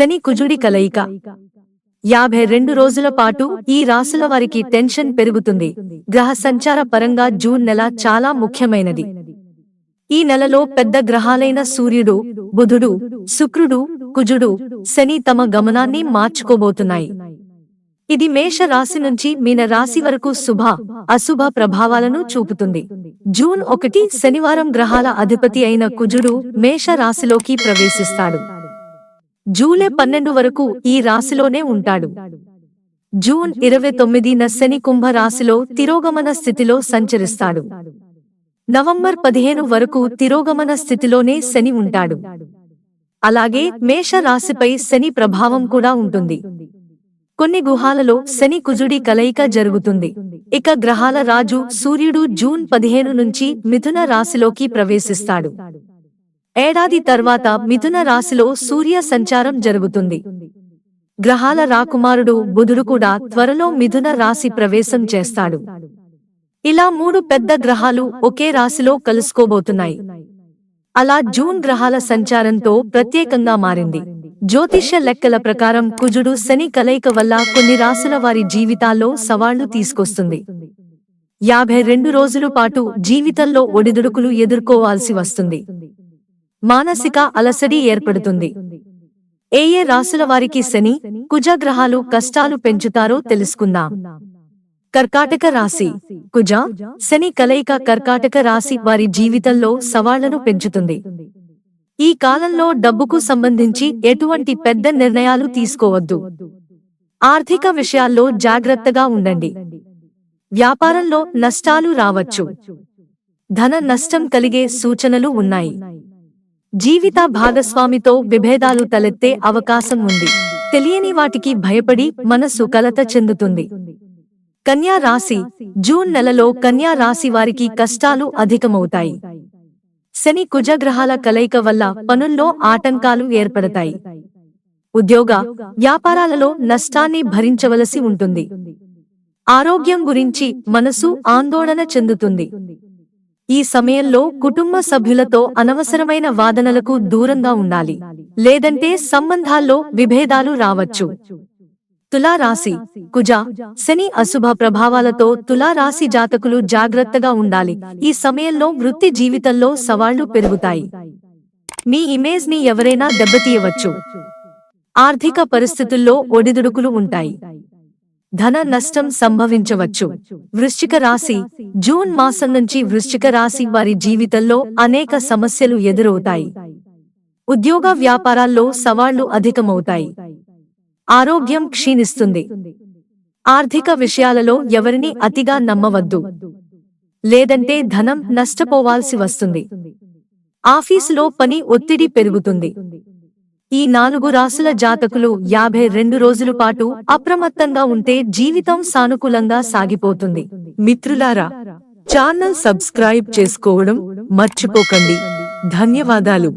శని కుజుడి కలయిక 52 రోజుల పాటు ఈ రాశుల వారికి టెన్షన్ పెరుగుతుంది. గ్రహ సంచార పరంగా జూన్ నెల చాలా ముఖ్యమైనది. ఈ నెలలో పెద్ద గ్రహాలైన సూర్యుడు, బుధుడు, శుక్రుడు, కుజుడు, శని తమ గమనాన్ని మార్చుకోబోతున్నాయి. ఇది మేష రాశి నుంచి మీన రాశి వరకు శుభ, అశుభ ప్రభావాలను చూపుతుంది. జూన్ 1 శనివారం గ్రహాల అధిపతి అయిన కుజుడు మేష రాశిలోకి ప్రవేశిస్తాడు. జూలై 12 వరకు ఈ రాశిలోనే ఉంటాడు. జూన్ 29న శని కుంభ రాశిలో తిరోగమన స్థితిలో సంచరిస్తాడు. నవంబర్ 15 వరకు తిరోగమన స్థితిలోనే శని ఉంటాడు. అలాగే మేష రాశిపై శని ప్రభావం కూడా ఉంటుంది. కొన్ని గుహాలలో శని కుజుడి కలయిక జరుగుతుంది. ఇక గ్రహాల రాజు సూర్యుడు జూన్ 15 నుంచి మిథున రాశిలోకి ప్రవేశిస్తాడు. ఏడాది తర్వాత మిథున రాశిలో సూర్య సంచారం జరుగుతుంది. గ్రహాల రాకుమారుడు బుధుడు కూడా త్వరలో మిథున రాశి ప్రవేశం చేస్తాడు. ఇలా 3 పెద్ద గ్రహాలు ఒకే రాశిలో కలుసుకోబోతున్నాయి. అలా జూన్ గ్రహాల సంచారంతో ప్రత్యేకంగా మారింది. జ్యోతిష్య లెక్కల ప్రకారం కుజుడు శని కలయిక వల్ల కొన్ని రాశుల వారి జీవితాల్లో సవాళ్లు తీసుకొస్తుంది. 52 రోజుల పాటు జీవితంలో ఒడిదుడుకులు ఎదుర్కోవాల్సి వస్తుంది. మానసిక అలసడి ఏర్పడుతుంది. ఏ రాశుల వారికి శని, కుజ గ్రహాలు కష్టాలు పెంచుతారో తెలుసుకుందాం. కర్కాటక రాశి. కుజ, శని కలయిక కర్కాటక రాశి వారి జీవితంలో సవాళ్లను పెంచుతుంది. ఈ కాలంలో డబ్బుకు సంబంధించి ఎటువంటి పెద్ద నిర్ణయాలు తీసుకోవద్దు. ఆర్థిక విషయాల్లో జాగ్రత్తగా ఉండండి. వ్యాపారంలో నష్టాలు రావచ్చు. ధన నష్టం కలిగే సూచనలు ఉన్నాయి. జీవిత భాగస్వామితో విభేదాలు తలెత్తే అవకాశం ఉంది. తెలియని వాటికి భయపడి మనసు కలత చెందుతుంది. కన్యా రాశి. జూన్ నెలలో కన్యా రాశి వారికి కష్టాలు అధికమవుతాయి. శని కుజగ్రహాల కలయిక వల్ల పనుల్లో ఆటంకాలు ఏర్పడతాయి. ఉద్యోగ, వ్యాపారాలలో నష్టాన్ని భరించవలసి ఉంటుంది. ఆరోగ్యం గురించి మనసు ఆందోళన చెందుతుంది. ఈ సమయంలో కుటుంబ సభ్యులతో అనవసరమైన వాదనలకు దూరంగా ఉండాలి. లేదంటే సంబంధాల్లో విభేదాలు రావచ్చు. తులారాశి. కుజ, శని అశుభ ప్రభావాలతో తులారాశి జాతకులు జాగ్రత్తగా ఉండాలి. ఈ సమయంలో వృత్తి జీవితంలో సవాళ్లు పెరుగుతాయి. మీ ఇమేజ్ ని ఎవరైనా దెబ్బతీయవచ్చు. ఆర్థిక పరిస్థితుల్లో ఒడిదుడుకులు ఉంటాయి. ధన నష్టం సంభవించవచ్చు. వృశ్చిక రాశి. జూన్ మాసం నుంచి వృశ్చిక రాశి వారి జీవితంలో అనేక సమస్యలు ఎదురవుతాయి. ఉద్యోగ వ్యాపారాల్లో సవాళ్లు అధికమవుతాయి. ఆరోగ్యం క్షీణిస్తుంది. ఆర్థిక విషయాలలో ఎవరిని అతిగా నమ్మవద్దు. లేదంటే ధనం నష్టపోవాల్సి వస్తుంది. ఆఫీసులో పని ఒత్తిడి పెరుగుతుంది. ఈ 4 రాశుల జాతకులు 52 రోజుల పాటు అప్రమత్తంగా ఉంటే జీవితం సానుకూలంగా సాగిపోతుంది. మిత్రులారా, ఛానల్ సబ్స్క్రైబ్ చేసుకోవడం మర్చిపోకండి. ధన్యవాదాలు.